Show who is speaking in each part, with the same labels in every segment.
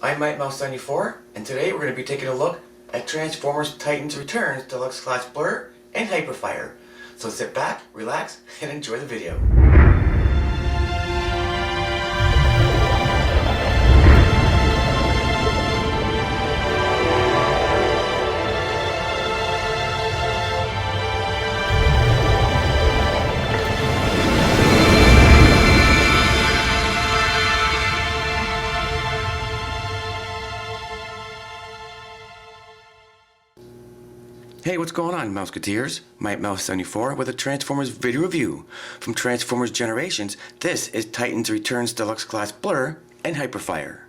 Speaker 1: I'm Mouse74, and today we're going to be taking a look at Transformers Titans Returns Deluxe Class Blurr and Hyperfire. So sit back, relax, and enjoy the video. Hey, what's going on, Mouseketeers? Mouse74 with a Transformers video review. From Transformers Generations, this is Titans Returns Deluxe Class Blurr and Hyperfire.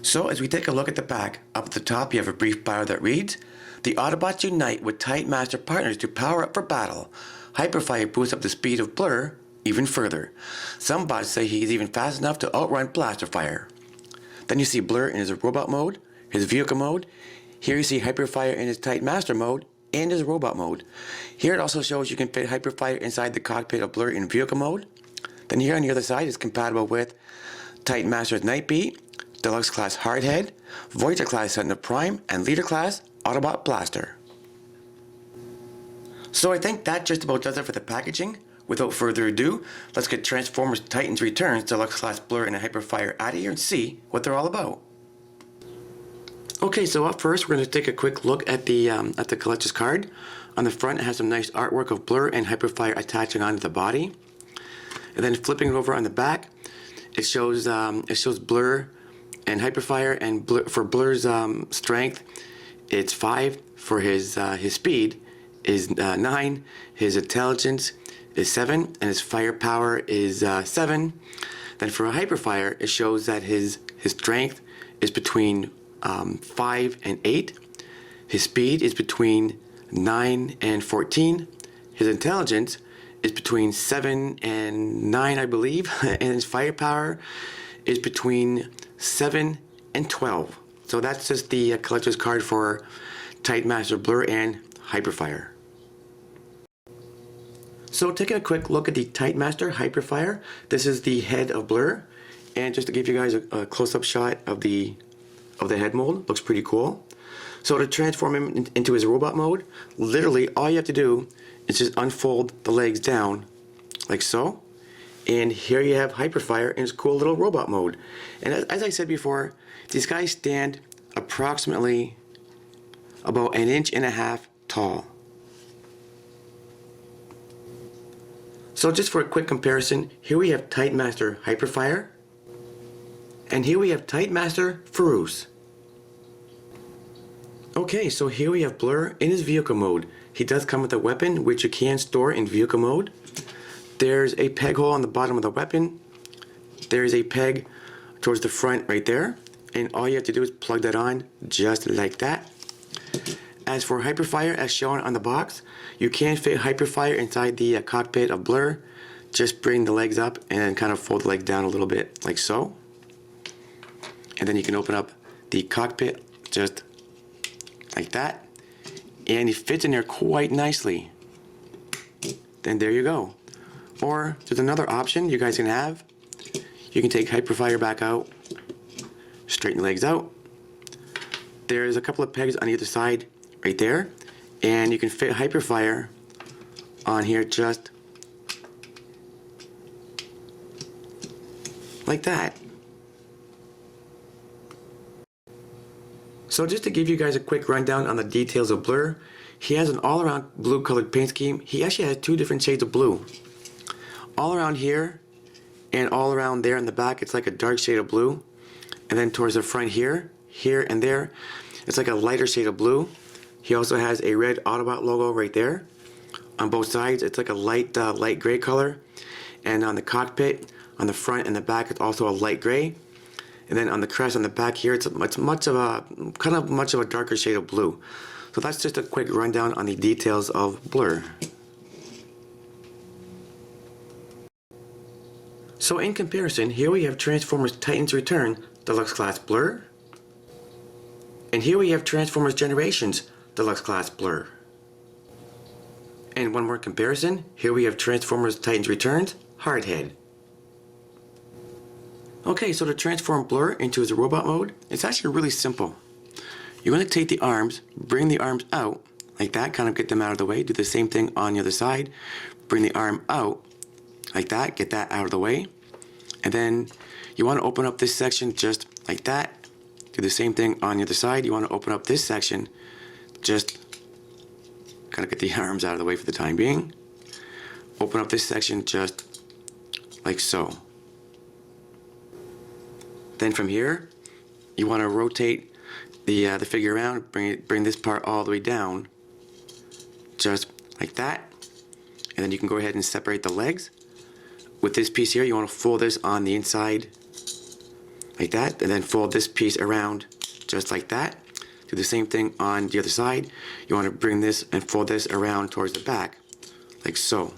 Speaker 1: So, as we take a look at the back, up at the top you have a brief bio that reads, "The Autobots unite with Titan Master partners to power up for battle. Hyperfire boosts up the speed of Blurr even further. Some bots say he is even fast enough to outrun blaster fire." Then you see Blurr in his robot mode, his vehicle mode. Here you see Hyperfire in his Titan Master mode and his robot mode. Here it also shows you can fit Hyperfire inside the cockpit of Blurr in vehicle mode. Then here on the other side is compatible with Titan Master's Nightbeat, Deluxe Class Hardhead, Voyager Class Sentinel Prime, and Leader Class Autobot Blaster. So I think that just about does it for the packaging. Without further ado, let's get Transformers Titans Returns Deluxe Class Blurr and Hyperfire out of here and see what they're all about. Okay, so up first we're going to take a quick look at the collector's card. On the front it has some nice artwork of Blurr and Hyperfire attaching onto the body. And then flipping it over on the back, it shows Blurr and Hyperfire, and for Blurr's strength it's 5, for his speed is 9, his intelligence is 7, and his firepower is 7. Then for Hyperfire it shows that his strength is between 5 and 8. His speed is between 9 and 14. His intelligence is between 7 and 9, I believe. And his firepower is between 7 and 12. So that's just the collector's card for Titan Master Blurr and Hyperfire. So taking a quick look at the Titan Master Hyperfire, this is the head of Blurr. And just to give you guys a close-up shot of the head mold, looks pretty cool. So to transform him into his robot mode, literally all you have to do is just unfold the legs down like so, and here you have Hyperfire in his cool little robot mode. And as I said before, these guys stand approximately about 1.5 inches tall. So just for a quick comparison, here we have Titan Master Hyperfire, and here we have Titan Master Ferus. Okay, so here we have Blurr in his vehicle mode. He does come with a weapon which you can store in vehicle mode. There's a peg hole on the bottom of the weapon. There's a peg towards the front right there. And all you have to do is plug that on just like that. As for Hyperfire, as shown on the box, you can fit Hyperfire inside the cockpit of Blurr. Just bring the legs up and kind of fold the legs down a little bit like so. And then you can open up the cockpit just like that, and he fits in there quite nicely. Then there you go. Or there's another option you guys can have. You can take Hyperfire back out, straighten the legs out. There's a couple of pegs on either side right there, and you can fit Hyperfire on here just like that. So just to give you guys a quick rundown on the details of Blurr, he has an all-around blue colored paint scheme. He actually has 2 different shades of blue. All around here and all around there in the back, it's like a dark shade of blue. And then towards the front here, and there, it's like a lighter shade of blue. He also has a red Autobot logo right there. On both sides, it's like a light gray color. And on the cockpit, on the front and the back, it's also a light gray. And then on the crest on the back here, it's much of a darker shade of blue. So that's just a quick rundown on the details of Blurr. So in comparison, here we have Transformers Titans Return Deluxe Class Blurr, and here we have Transformers Generations Deluxe Class Blurr. And one more comparison, here we have Transformers Titans Returns Hardhead. Okay, so to transform Blurr into his robot mode, it's actually really simple. You're going to take the arms, bring the arms out, like that, kind of get them out of the way. Do the same thing on the other side. Bring the arm out, like that, get that out of the way. And then you want to open up this section just like that. Do the same thing on the other side. You want to open up this section, just kind of get the arms out of the way for the time being. Open up this section just like so. Then from here, you want to rotate the figure around, bring this part all the way down, just like that. And then you can go ahead and separate the legs. With this piece here, you want to fold this on the inside, like that, and then fold this piece around, just like that. Do the same thing on the other side. You want to bring this and fold this around towards the back, like so.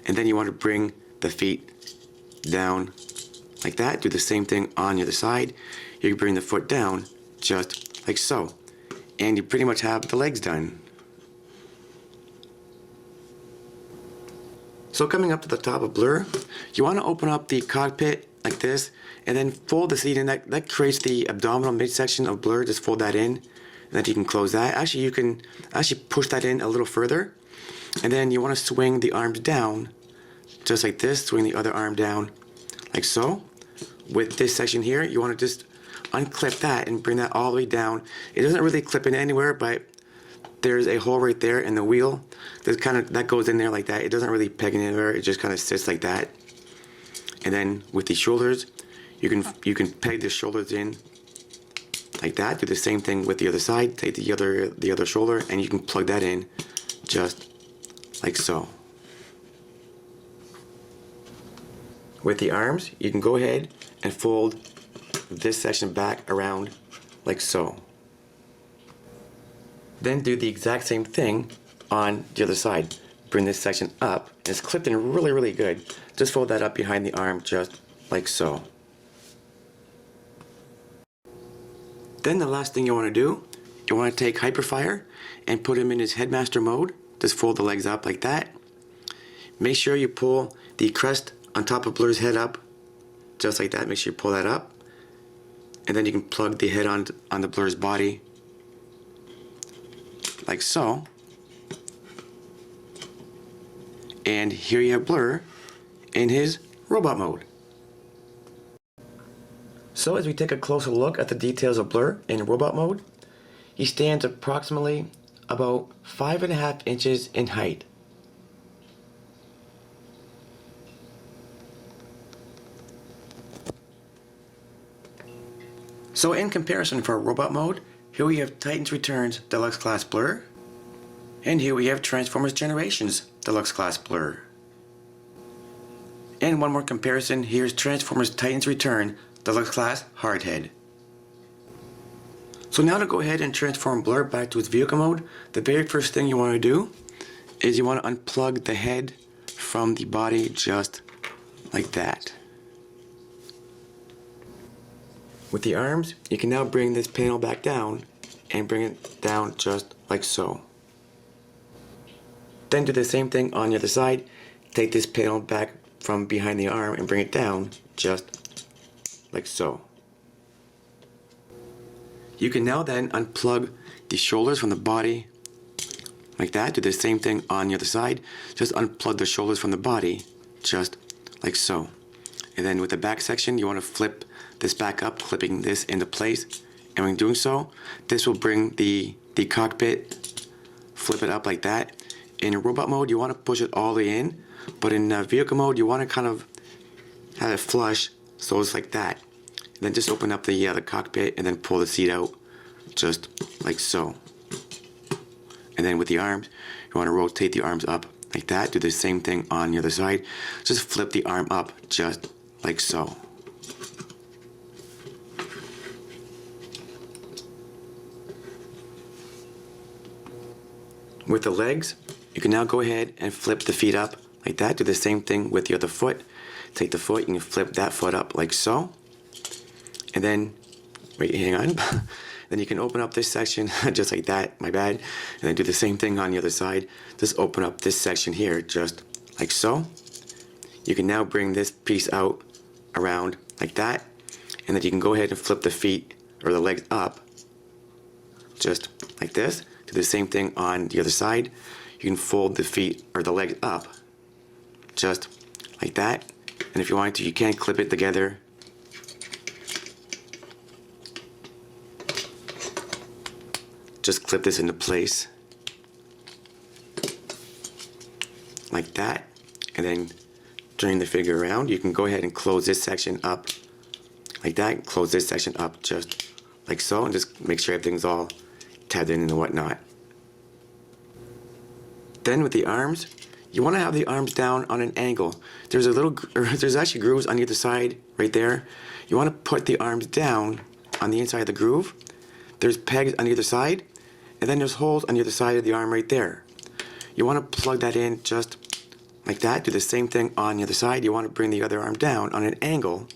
Speaker 1: And then you want to bring the feet down, like that. Do the same thing on the other side. You can bring the foot down, just like so. And you pretty much have the legs done. So coming up to the top of Blurr, you want to open up the cockpit like this, and then fold the seat in. That creates the abdominal midsection of Blurr. Just fold that in, and then you can close that. Actually, you can actually push that in a little further, and then you want to swing the arms down, just like this. Swing the other arm down, like so. With this section here, you want to just unclip that and bring that all the way down. It doesn't really clip in anywhere, but there's a hole right there in the wheel. That goes in there like that. It doesn't really peg in anywhere. It just kind of sits like that. And then with the shoulders, you can peg the shoulders in like that. Do the same thing with the other side. Take the other shoulder, and you can plug that in just like so. With the arms, you can go ahead and fold this section back around like so. Then do the exact same thing on the other side. Bring this section up, and it's clipped in really, really good. Just fold that up behind the arm just like so. Then the last thing you want to do, you want to take Hyperfire and put him in his headmaster mode. Just fold the legs up like that. Make sure you pull the crest on top of Blurr's head up, just like that. Make sure you pull that up. And then you can plug the head on the Blurr's body, like so. And here you have Blurr in his robot mode. So as we take a closer look at the details of Blurr in robot mode, he stands approximately about 5.5 inches in height. So in comparison for robot mode, here we have Titans Returns Deluxe Class Blurr, and here we have Transformers Generations Deluxe Class Blurr. And one more comparison, here's Transformers Titans Return Deluxe Class Hardhead. So now to go ahead and transform Blurr back to its vehicle mode, the very first thing you want to do is you want to unplug the head from the body just like that. With the arms, you can now bring this panel back down and bring it down just like so. Then do the same thing on the other side. Take this panel back from behind the arm and bring it down just like so. You can now then unplug the shoulders from the body like that. Do the same thing on the other side. Just unplug the shoulders from the body just like so. And then with the back section, you want to flip this back up, clipping this into place. And when doing so, this will bring the cockpit, flip it up like that. In robot mode, you want to push it all the way in, but in vehicle mode, you want to kind of have it flush, so it's like that. And then just open up the cockpit and then pull the seat out, just like so. And then with the arms, you want to rotate the arms up like that. Do the same thing on the other side. Just flip the arm up, just like so. With the legs, you can now go ahead and flip the feet up like that. Do the same thing with the other foot. Take the foot, you can flip that foot up like so. And then, wait, hang on. Then you can open up this section just like that, my bad. And then do the same thing on the other side. Just open up this section here just like so. You can now bring this piece out around like that. and then you can go ahead and flip the feet or the legs up, just like this. Do the same thing on the other side. You can fold the feet or the legs up, just like that. And if you want to, you can clip it together. Just clip this into place, like that. And then turning the figure around, you can go ahead and close this section up, like that. Close this section up just like so, and just make sure everything's all tethered in and whatnot. Then with the arms, you want to have the arms down on an angle. There's actually grooves on either side right there. You want to put the arms down on the inside of the groove. There's pegs on either side, and then there's holes on either side of the arm right there. You want to plug that in just like that. Do the same thing on the other side. You want to bring the other arm down on an angle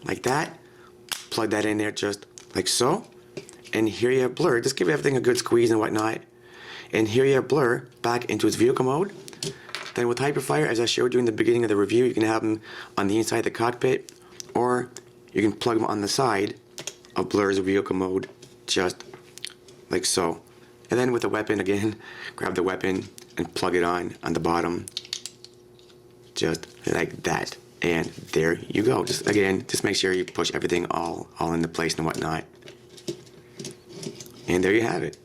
Speaker 1: like that. Plug that in there just like so. And here you have Blurr. Just give everything a good squeeze and whatnot. And here you have Blurr back into its vehicle mode. Then with Hyperfire, as I showed you in the beginning of the review, you can have them on the inside of the cockpit, or you can plug them on the side of Blurr's vehicle mode, just like so. And then with the weapon, again, grab the weapon and plug it on the bottom, just like that. And there you go. Just make sure you push everything all into place and whatnot. And there you have it.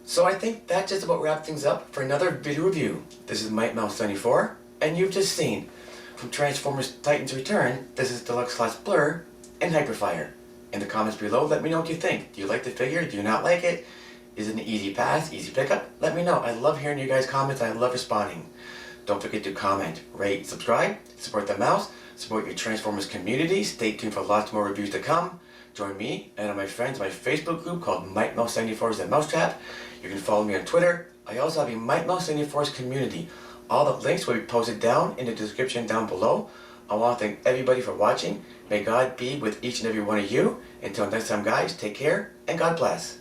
Speaker 1: So I think that just about wraps things up for another video review. This is MikeMouse74, and you've just seen from Transformers Titans Return, this is Deluxe Class Blurr and Hyperfire. In the comments below, let me know what you think. Do you like the figure? Do you not like it? Is it an easy pass, easy pickup? Let me know. I love hearing you guys' comments. I love responding. Don't forget to comment, rate, subscribe, support the mouse, support your Transformers community. Stay tuned for lots more reviews to come. Join me and my friends in my Facebook group called MikeMouse74's The Mousetrap. You can follow me on Twitter. I also have a MikeMouse74's community. All the links will be posted down in the description down below. I want to thank everybody for watching. May God be with each and every one of you. Until next time, guys, take care and God bless.